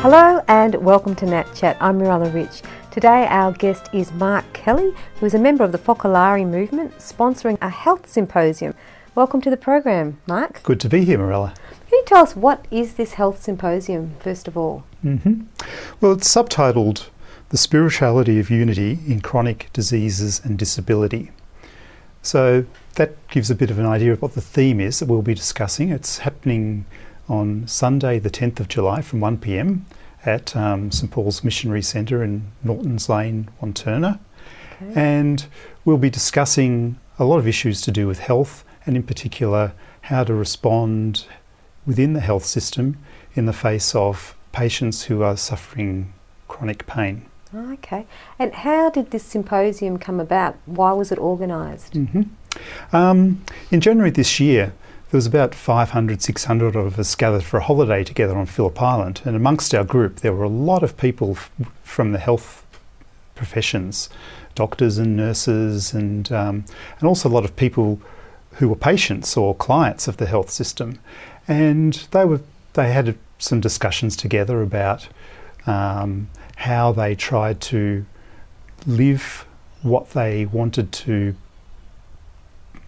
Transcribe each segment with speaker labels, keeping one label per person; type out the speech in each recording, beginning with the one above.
Speaker 1: Hello and welcome to Nat Chat. I'm Mirella Rich. Today our guest is Mark Kelly, who is a member of the Focolare Movement, sponsoring a health symposium. Welcome to the program, Mark.
Speaker 2: Good to be here, Mirella.
Speaker 1: Can you tell us what is this health symposium, first of all?
Speaker 2: Well, it's subtitled The Spirituality of Unity in Chronic Diseases and Disability. So that gives a bit of an idea of what the theme is that we'll be discussing. It's happening on Sunday the 10th of July from 1 p.m. at St Paul's Missionary Centre in Nortons Lane, Wantirna. Okay. And we'll be discussing a lot of issues to do with health, and in particular how to respond within the health system in the face of patients who are suffering chronic pain.
Speaker 1: Okay. And how did this symposium come about? Why was it organised?
Speaker 2: In January this year, there was about 500, 600 of us gathered for a holiday together on Phillip Island, and amongst our group there were a lot of people from the health professions, doctors and nurses, and also a lot of people who were patients or clients of the health system. And they had some discussions together about how they tried to live what they wanted to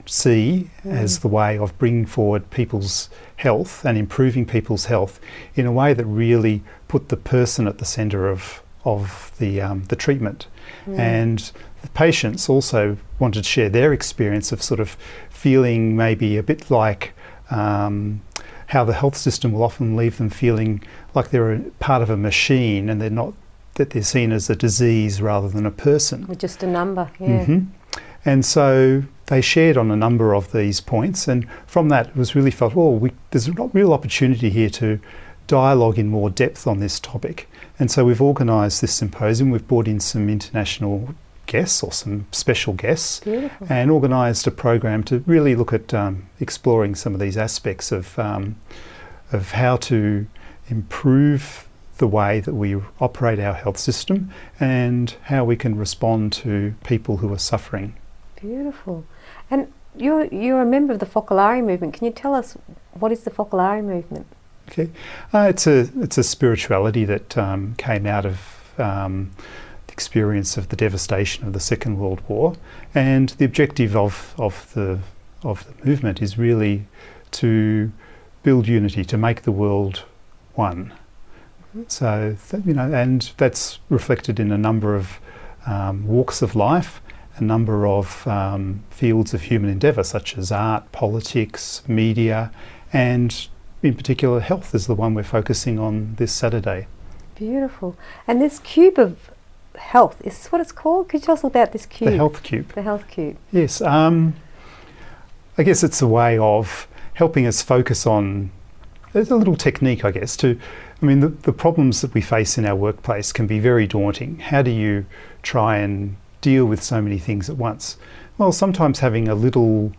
Speaker 2: see as the way of bringing forward people's health and improving people's health in a way that really put the person at the centre of the treatment. And the patients also wanted to share their experience of sort of feeling maybe a bit like how the health system will often leave them feeling like they're a part of a machine and that they're seen as a disease rather than a person.
Speaker 1: With just a number, yeah.
Speaker 2: And so they shared on a number of these points, and from that it was really felt, there's a real opportunity here to dialogue in more depth on this topic. And so we've organised this symposium. We've brought in some international guests or some special guests.
Speaker 1: Beautiful.
Speaker 2: And organised a program to really look at exploring some of these aspects of how to improve the way that we operate our health system and how we can respond to people who are suffering.
Speaker 1: Beautiful. And you're a member of the Focolare Movement. Can you tell us what is the Focolare Movement?
Speaker 2: Okay, it's a spirituality that came out of the experience of the devastation of the Second World War, and the objective of the movement is really to build unity, to make the world one. So and that's reflected in a number of walks of life, a number of fields of human endeavour, such as art, politics, media, and in particular health is the one we're focusing on this Saturday.
Speaker 1: Beautiful. And this cube of health, is this what it's called? Could you tell us about this cube?
Speaker 2: The health cube.
Speaker 1: The health cube.
Speaker 2: Yes. I guess it's a way of helping us focus on, there's a little technique, I guess, the problems that we face in our workplace can be very daunting. How do you try and deal with so many things at once? Well, sometimes having a little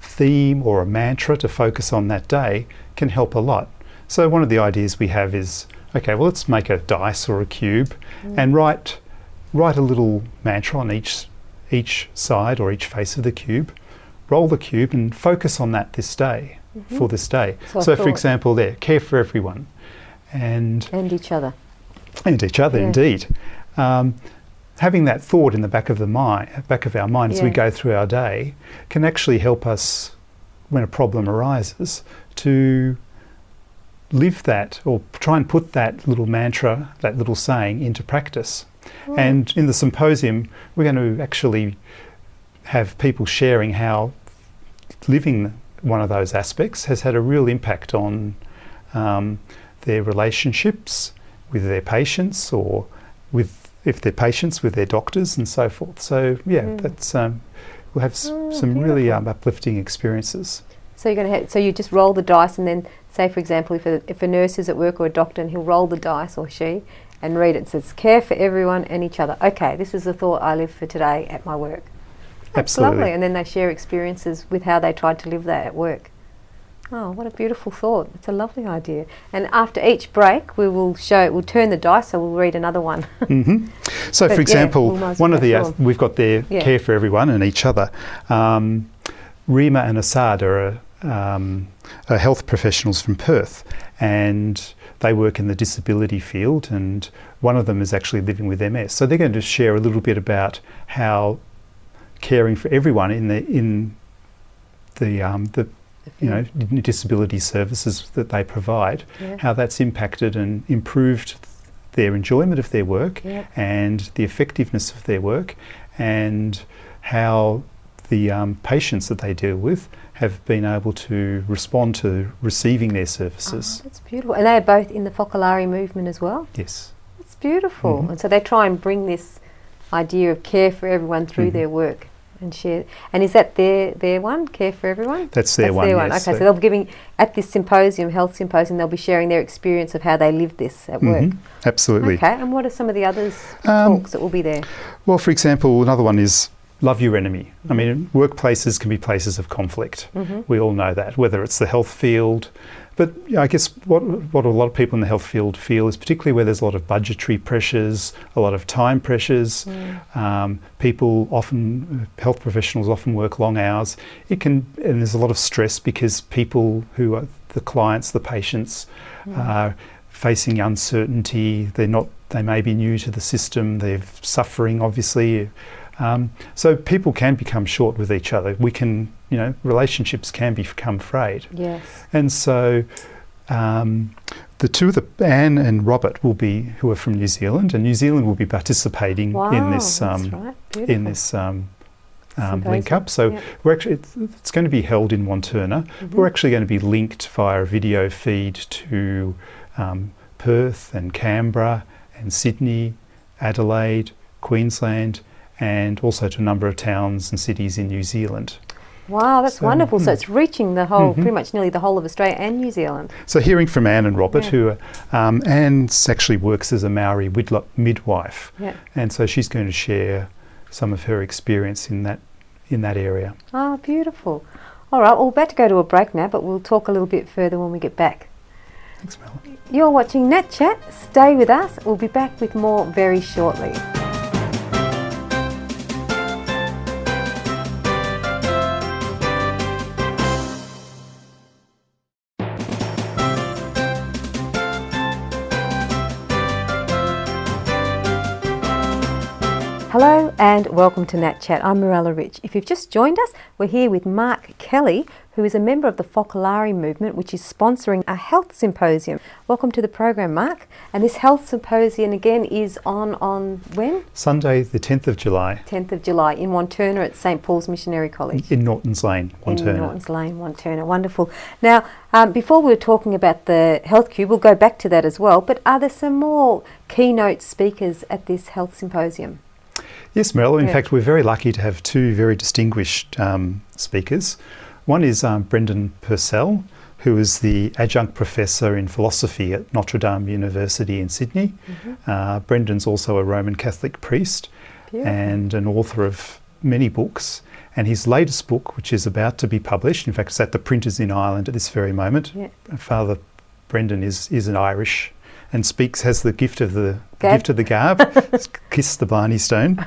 Speaker 2: theme or a mantra to focus on that day can help a lot. So one of the ideas we have is, okay, well, let's make a dice or a cube and write a little mantra on each side or each face of the cube, roll the cube and focus on that this day. For this day. So for example there, care for everyone. And
Speaker 1: each other.
Speaker 2: And each other, indeed. Having that thought in the back of our mind as we go through our day can actually help us, when a problem arises, to live that or try and put that little mantra, that little saying into practice. And in the symposium we're going to actually have people sharing how living one of those aspects has had a real impact on their relationships with their patients, or if they're patients with their doctors and so forth. So that's we'll have some really uplifting experiences. So
Speaker 1: you're going to you just roll the dice, and then say, for example, if a nurse is at work or a doctor, and he'll roll the dice, or she, and read it. It says, care for everyone and each other. Okay, this is the thought I live for today at my work. That's
Speaker 2: Absolutely.
Speaker 1: Lovely. And then they share experiences with how they tried to live that at work. Oh, what a beautiful thought. It's a lovely idea. And after each break, we'll turn the dice, so we'll read another one.
Speaker 2: So, for example, one of the, we've got there, care for everyone and each other. Rima and Assad are are health professionals from Perth, and they work in the disability field, and one of them is actually living with MS. So they're going to share a little bit about how caring for everyone in the disability services that they provide, how that's impacted and improved their enjoyment of their work and the effectiveness of their work, and how the patients that they deal with have been able to respond to receiving their services.
Speaker 1: Oh, that's beautiful. And they're both in the Focolare movement as well?
Speaker 2: Yes.
Speaker 1: That's beautiful. And so they try and bring this idea of care for everyone through their work and share. And is that their one, Care for Everyone?
Speaker 2: That's their one, yes.
Speaker 1: Okay, so they'll be giving, at this symposium, health symposium, they'll be sharing their experience of how they live this at work.
Speaker 2: Absolutely.
Speaker 1: Okay, and what are some of the others talks that will be there?
Speaker 2: Well, for example, another one is love your enemy. I mean, workplaces can be places of conflict. We all know that, whether it's the health field. But I guess what a lot of people in the health field feel is, particularly where there's a lot of budgetary pressures, a lot of time pressures, people often, health professionals often work long hours. And there's a lot of stress because people who are the clients, the patients, are facing uncertainty. They may be new to the system. They're suffering, obviously. So people can become short with each other. Relationships can become frayed.
Speaker 1: Yes.
Speaker 2: And so the two of Anne and Robert who are from New Zealand, and New Zealand will be participating in this link up. So we're actually, it's going to be held in Wantirna. We're actually going to be linked via a video feed to Perth and Canberra and Sydney, Adelaide, Queensland, and also to a number of towns and cities in New Zealand.
Speaker 1: Wow, that's wonderful. So it's reaching the whole, pretty much nearly the whole of Australia and New Zealand.
Speaker 2: So hearing from Anne and Robert, who Anne actually works as a Maori midwife, and so she's going to share some of her experience in that area.
Speaker 1: Oh, beautiful. All right, we're about to go to a break now, but we'll talk a little bit further when we get back.
Speaker 2: Thanks, Mel.
Speaker 1: You're watching Nat Chat. Stay with us. We'll be back with more very shortly. Hello and welcome to Nat Chat. I'm Mirella Rich. If you've just joined us, we're here with Mark Kelly, who is a member of the Focolare Movement, which is sponsoring a health symposium. Welcome to the program, Mark. And this health symposium again is on when? Sunday,
Speaker 2: the 10th of July.
Speaker 1: 10th of July in Wantirna at St Paul's Missionary College.
Speaker 2: In Nortons Lane, Wantirna.
Speaker 1: In Nortons Lane, Wantirna. Wonderful. Now, before we were talking about the health cube, we'll go back to that as well, but are there some more keynote speakers at this health symposium?
Speaker 2: Yes, Mirella. In fact, we're very lucky to have two very distinguished speakers. One is Brendan Purcell, who is the adjunct professor in philosophy at Notre Dame University in Sydney. Brendan's also a Roman Catholic priest and an author of many books. And his latest book, which is about to be published, in fact, it's at the printers in Ireland at this very moment. Father Brendan is an Irish and has the gift of the gab, kiss the Blarney Stone.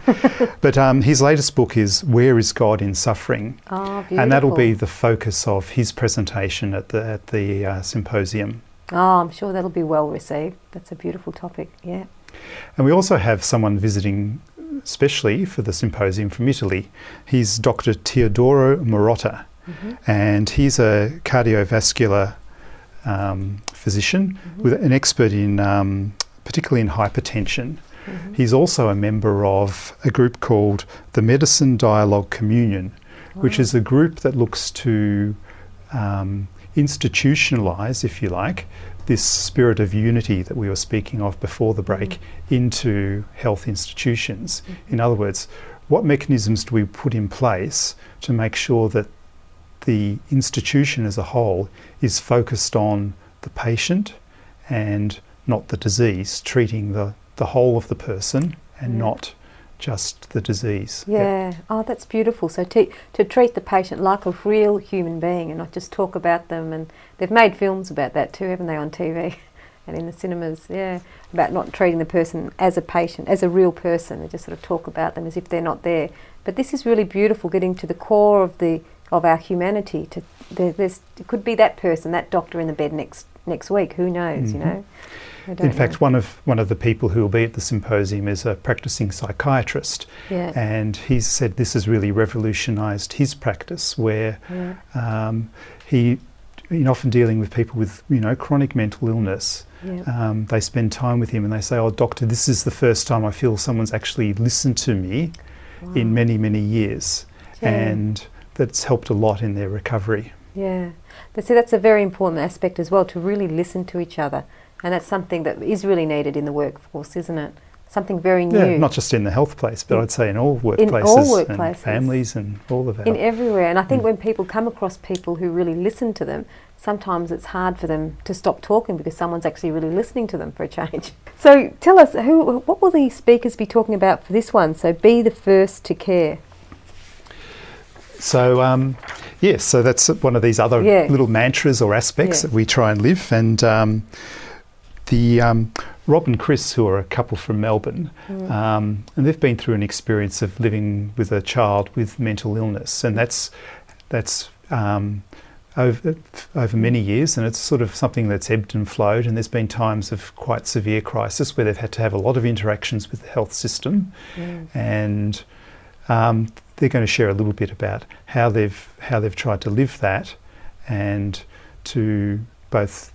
Speaker 2: But his latest book is Where is God in Suffering?
Speaker 1: Oh, beautiful.
Speaker 2: And that'll be the focus of his presentation at the symposium.
Speaker 1: Oh, I'm sure that'll be well received. That's a beautiful topic, yeah.
Speaker 2: And we also have someone visiting especially for the symposium from Italy. He's Dr. Teodoro Marotta, and he's a cardiovascular physician with an expert in particularly in hypertension. He's also a member of a group called the Medicine Dialogue Communion, which is a group that looks to institutionalise, if you like, this spirit of unity that we were speaking of before the break into health institutions. In other words, what mechanisms do we put in place to make sure that the institution as a whole is focused on the patient and not the disease, treating the whole of the person and not just the disease.
Speaker 1: Oh, that's beautiful. So to treat the patient like a real human being and not just talk about them. And they've made films about that too, haven't they, on TV and in the cinemas, about not treating the person as a patient, as a real person. They just sort of talk about them as if they're not there. But this is really beautiful, getting to the core of the of our humanity. It could be that person, that doctor in the bed next week. Who knows? You know.
Speaker 2: In fact, one of the people who will be at the symposium is a practicing psychiatrist, and he said this has really revolutionised his practice, where he, often dealing with people with chronic mental illness, they spend time with him and they say, "Oh, doctor, this is the first time I feel someone's actually listened to me in many, many years," and that's helped a lot in their recovery.
Speaker 1: Yeah, see, that's a very important aspect as well, to really listen to each other. And that's something that is really needed in the workforce, isn't it? Something very new.
Speaker 2: Yeah, not just in the health place, but I'd say in all workplaces, and families and all of our...
Speaker 1: In everywhere. And I think when people come across people who really listen to them, sometimes it's hard for them to stop talking because someone's actually really listening to them for a change. So tell us, what will the speakers be talking about for this one? So be the first to care.
Speaker 2: So, yes, so that's one of these other little mantras or aspects that we try and live. And Rob and Chris, who are a couple from Melbourne, and they've been through an experience of living with a child with mental illness, and that's over many years, and it's sort of something that's ebbed and flowed, and there's been times of quite severe crisis where they've had to have a lot of interactions with the health system, and they're going to share a little bit about how they've tried to live that, and to both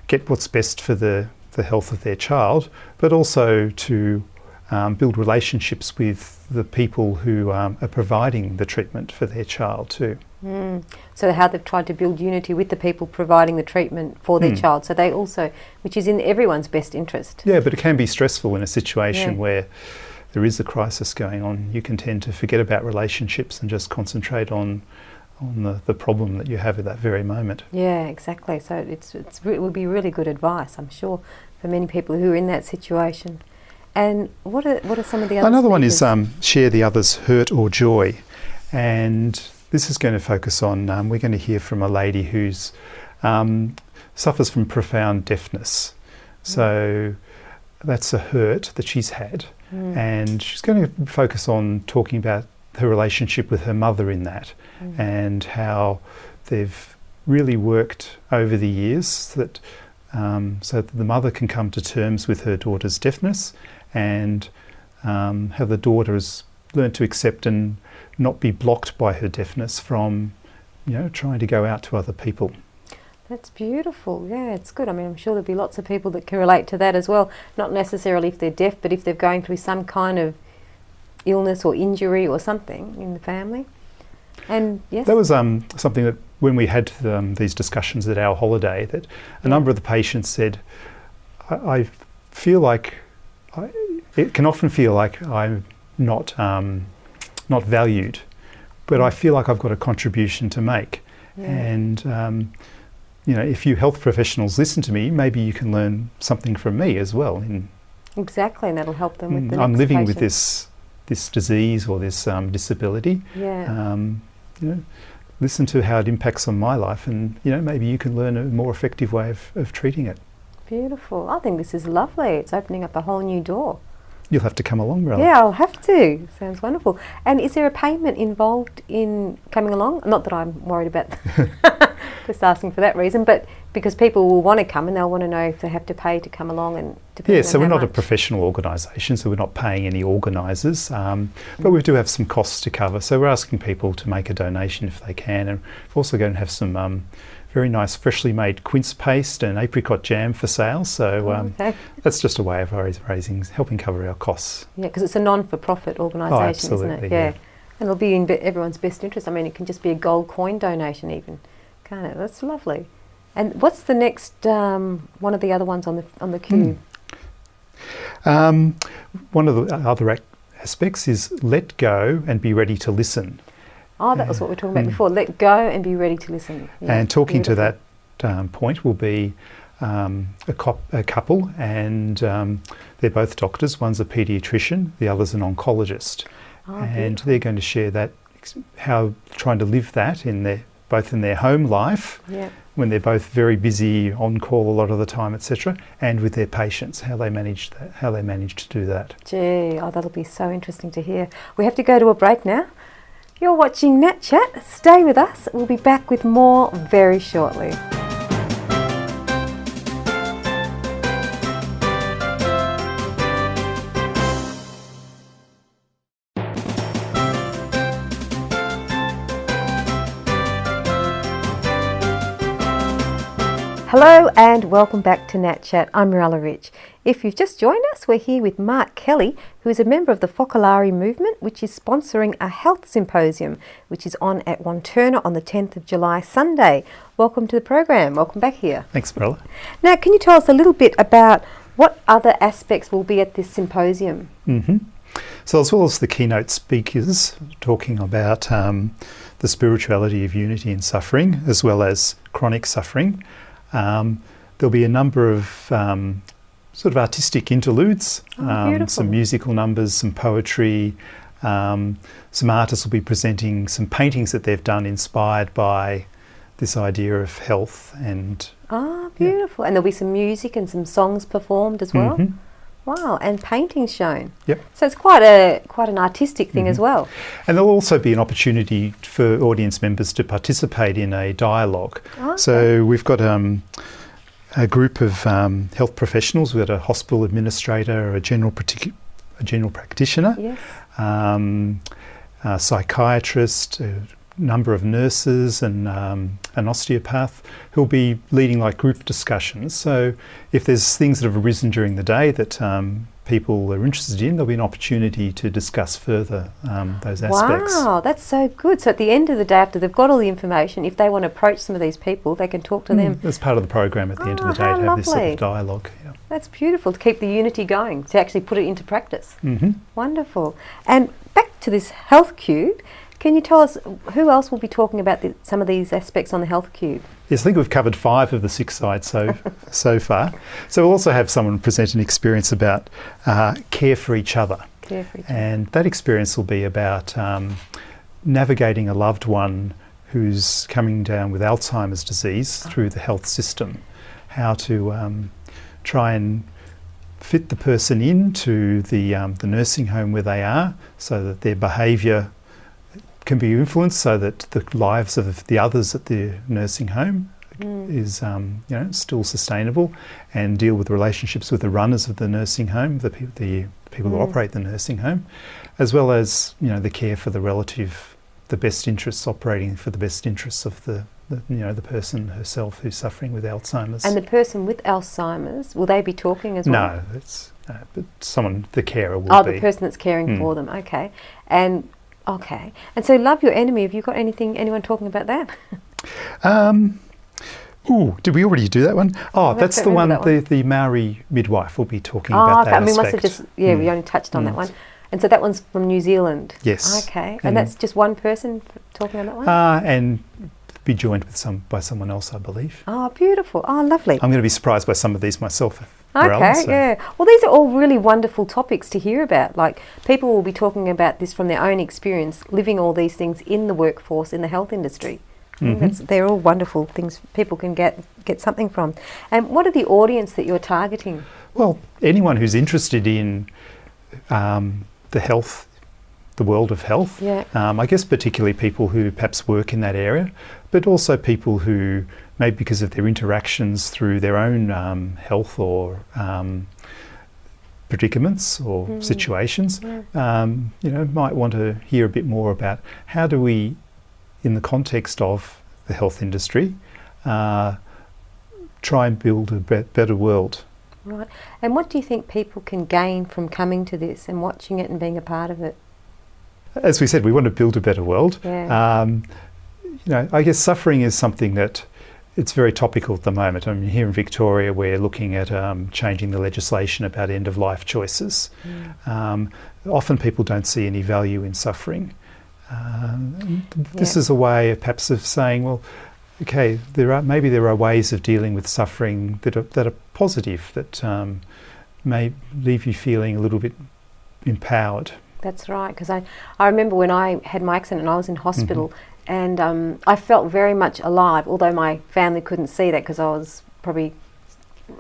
Speaker 2: get what's best for the health of their child, but also to build relationships with the people who are providing the treatment for their child too.
Speaker 1: So how they've tried to build unity with the people providing the treatment for their child, so they also, which is in everyone's best interest. Yeah,
Speaker 2: but it can be stressful in a situation where there is a crisis going on. You can tend to forget about relationships and just concentrate on the problem that you have at that very moment. Yeah,
Speaker 1: exactly. So it would be really good advice, I'm sure, for many people who are in that situation. And what are some of the other
Speaker 2: Another
Speaker 1: speakers?
Speaker 2: one is share the other's hurt or joy. And this is going to focus on, we're going to hear from a lady who's suffers from profound deafness. So that's a hurt that she's had. And she's going to focus on talking about her relationship with her mother in that, and how they've really worked over the years that so that the mother can come to terms with her daughter's deafness, and how the daughter has learned to accept and not be blocked by her deafness from trying to go out to other people.
Speaker 1: That's beautiful. Yeah, it's good. I mean, I'm sure there'll be lots of people that can relate to that as well. Not necessarily if they're deaf, but if they're going through some kind of illness or injury or something in the family. And yes,
Speaker 2: that was something that when we had these discussions at our holiday, that a number of the patients said, I feel like it can often feel like I'm not valued, but I feel like I've got a contribution to make. And if you health professionals listen to me, maybe you can learn something from me as well.
Speaker 1: Exactly, and that'll help them with the
Speaker 2: I'm
Speaker 1: next
Speaker 2: living
Speaker 1: patient.
Speaker 2: with this disease or this disability. Listen to how it impacts on my life, and maybe you can learn a more effective way of treating it.
Speaker 1: Beautiful. I think this is lovely. It's opening up a whole new door.
Speaker 2: You'll have to come along, Mirella.
Speaker 1: Yeah, I'll have to. Sounds wonderful. And is there a payment involved in coming along? Not that I'm worried about just asking for that reason, but because people will want to come and they'll want to know if they have to pay to come along, and
Speaker 2: so we're not a professional organisation, so we're not paying any organisers, but we do have some costs to cover. So we're asking people to make a donation if they can, and we're also going to have some very nice freshly made quince paste and apricot jam for sale. So that's just a way of raising, helping cover our costs. Yeah,
Speaker 1: because it's a non-for-profit organisation, isn't it? Yeah. And it'll be in everyone's best interest. I mean, it can just be a gold coin donation even, can't it? That's lovely. And what's the next one of the other ones on the queue?
Speaker 2: One of the other aspects is let go and be ready to listen.
Speaker 1: Oh, that was what we were talking about before. Let go and be ready to listen. Yeah,
Speaker 2: and talking to that point will be a couple, and they're both doctors. One's a paediatrician, the other's an oncologist. And they're going to share that, how trying to live that both in their home life, when they're both very busy, on call a lot of the time, etc., and with their patients, how they manage to do that.
Speaker 1: Gee, that'll be so interesting to hear. We have to go to a break now. You're watching Nat Chat. Stay with us. We'll be back with more very shortly. Hello and welcome back to Nat Chat. I'm Mirella Rich. If you've just joined us, we're here with Mark Kelly, who is a member of the Focolare Movement, which is sponsoring a health symposium, which is on at Wantirna on the 10th of July, Sunday. Welcome to the program. Welcome back here.
Speaker 2: Thanks, Mirella.
Speaker 1: Now, can you tell us a little bit about what other aspects will be at this symposium?
Speaker 2: So as well as the keynote speakers talking about the spirituality of unity and suffering, as well as chronic suffering, there'll be a number of sort of artistic interludes, some musical numbers, some poetry. Some artists will be presenting some paintings that they've done inspired by this idea of health. And
Speaker 1: beautiful. And there'll be some music and some songs performed as well. Wow, and paintings shown.
Speaker 2: Yep.
Speaker 1: So it's quite an artistic thing as well.
Speaker 2: And there'll also be an opportunity for audience members to participate in a dialogue. So we've got a group of health professionals. We've got a hospital administrator, a general practitioner, a psychiatrist, a number of nurses, and an osteopath who'll be leading like group discussions. So if there's things that have arisen during the day that people are interested in, there'll be an opportunity to discuss further those aspects.
Speaker 1: Wow, that's so good. So at the end of the day, after they've got all the information, if they want to approach some of these people, they can talk to them.
Speaker 2: As part of the program at the end of the day, to have this sort of dialogue. Yeah.
Speaker 1: That's beautiful, to keep the unity going, to actually put it into practice. Wonderful. And back to this health cube, can you tell us who else will be talking about some of these aspects on the health cube?
Speaker 2: Yes, I think we've covered 5 of the 6 sides so far. So we'll also have someone present an experience about care for each other.
Speaker 1: Care for each other.
Speaker 2: And that experience will be about navigating a loved one who's coming down with Alzheimer's disease through the health system. How to try and fit the person into the nursing home where they are, so that their behaviour can be influenced, so that the lives of the others at the nursing home is still sustainable, and deal with relationships with the runners of the nursing home, the people who operate the nursing home, as well as the care for the relative, the best interests, operating for the best interests of the person herself who's suffering with Alzheimer's.
Speaker 1: And the person with Alzheimer's, will they be talking as well?
Speaker 2: No, but someone, the carer will be.
Speaker 1: Oh, the person that's caring for them. Okay. And so love your enemy. Have you got anyone talking about that?
Speaker 2: Did we already do that one? Oh, that's the one. The Maori midwife will be talking about that aspect.
Speaker 1: We must have just we only touched on that one. And so that one's from New Zealand.
Speaker 2: Yes.
Speaker 1: Okay. And that's just one person talking on that one?
Speaker 2: And be joined by someone else, I believe.
Speaker 1: Oh, beautiful. Oh, lovely.
Speaker 2: I'm going to be surprised by some of these myself.
Speaker 1: Yeah. Well, these are all really wonderful topics to hear about. Like, people will be talking about this from their own experience, living all these things in the workforce, in the health industry. They're all wonderful things people can get something from. And what are the audience that you're targeting?
Speaker 2: Well, anyone who's interested in the world of health. I guess particularly people who perhaps work in that area, but also people who, maybe because of their interactions through their own health or predicaments or situations, might want to hear a bit more about how do we, in the context of the health industry, try and build a better world.
Speaker 1: Right. And what do you think people can gain from coming to this and watching it and being a part of it?
Speaker 2: As we said, we want to build a better world. I guess suffering is something that it's very topical at the moment. I mean, here in Victoria, we're looking at changing the legislation about end-of-life choices. Often people don't see any value in suffering. This is a way of perhaps of saying, well, okay, there are ways of dealing with suffering that are positive, that may leave you feeling a little bit empowered.
Speaker 1: That's right, because I remember when I had my accident and I was in hospital, and I felt very much alive, although my family couldn't see that because I was probably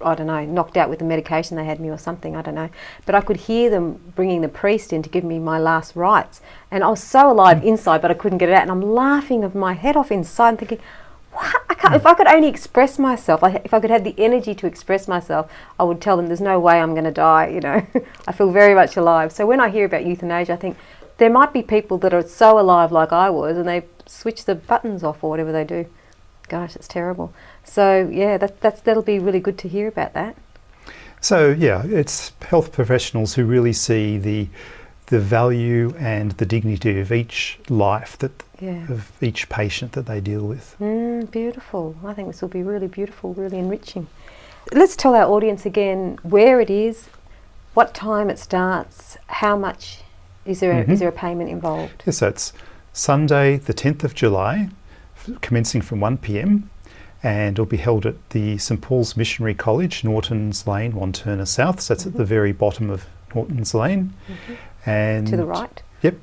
Speaker 1: I don't know, knocked out with the medication they had me or something, I don't know. But I could hear them bringing the priest in to give me my last rites. And I was so alive inside, but I couldn't get it out. And I'm laughing of my head off inside and thinking, what? If I could only express myself, if I could have the energy to express myself, I would tell them there's no way I'm going to die, you know. I feel very much alive. So when I hear about euthanasia, I think there might be people that are so alive like I was and they switch the buttons off or whatever they do. Gosh, it's terrible. So yeah, that'll be really good to hear about that.
Speaker 2: So yeah, it's health professionals who really see the value and the dignity of each life, of each patient that they deal with.
Speaker 1: Beautiful. I think this will be really beautiful, really enriching. Let's tell our audience again where it is, what time it starts, how much is there a payment involved?
Speaker 2: Yes, so it's Sunday the 10th of July, commencing from 1 p.m, and it'll be held at the St Paul's Missionary College, Norton's Lane, Wantirna South. So that's at the very bottom of Norton's Lane. And
Speaker 1: to the right?
Speaker 2: Yep.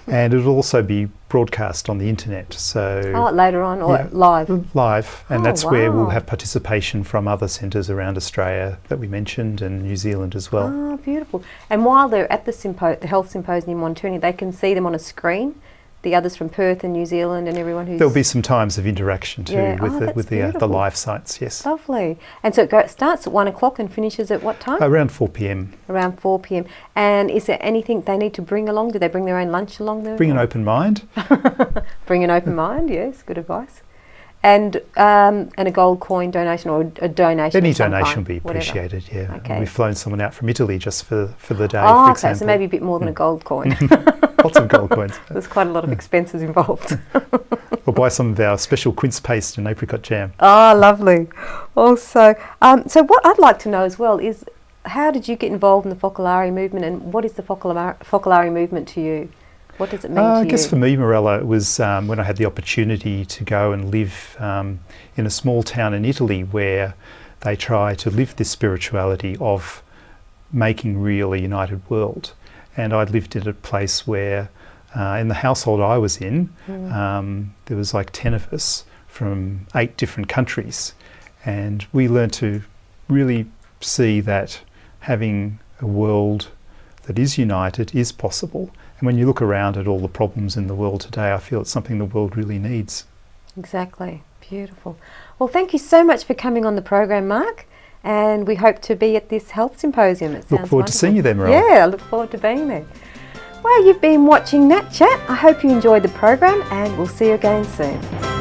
Speaker 2: And it'll also be broadcast on the internet. So
Speaker 1: later on, or live?
Speaker 2: Live, and that's where we'll have participation from other centres around Australia that we mentioned, and New Zealand as well.
Speaker 1: Oh, beautiful. And while they're at the Health Symposium in Wantirna, they can see them on a screen, the others from Perth and New Zealand and everyone who's...
Speaker 2: There'll be some times of interaction too with the live sites, yes.
Speaker 1: Lovely. And so it starts at 1 o'clock and finishes at what time?
Speaker 2: Around 4 p.m.
Speaker 1: Around 4 p.m. And is there anything they need to bring along? Do they bring their own lunch along there?
Speaker 2: Bring an open mind.
Speaker 1: Bring an open mind, yes, good advice. And a gold coin donation or a donation.
Speaker 2: Any donation will be appreciated, yeah.
Speaker 1: Okay.
Speaker 2: We've flown someone out from Italy just for the day,
Speaker 1: for
Speaker 2: for
Speaker 1: example. Okay, so maybe a bit more than a gold coin.
Speaker 2: Lots of gold coins.
Speaker 1: There's quite a lot of expenses involved.
Speaker 2: We'll buy some of our special quince paste and apricot jam.
Speaker 1: Oh, lovely. Also, so what I'd like to know as well is, how did you get involved in the Focolare movement, and what is the Focolare movement to you? What does it mean to you?
Speaker 2: I guess for me, Mirella, it was when I had the opportunity to go and live in a small town in Italy where they try to live this spirituality of making real a united world. And I'd lived in a place where, in the household I was in, there was like 10 of us from 8 different countries. And we learned to really see that having a world that is united is possible. And when you look around at all the problems in the world today, I feel it's something the world really needs.
Speaker 1: Exactly. Beautiful. Well, thank you so much for coming on the program, Mark. And we hope to be at this health symposium. It sounds
Speaker 2: look forward
Speaker 1: wonderful.
Speaker 2: to seeing you there, Mirella.
Speaker 1: Yeah, I look forward to being there. Well, you've been watching Nat Chat. I hope you enjoyed the program, and we'll see you again soon.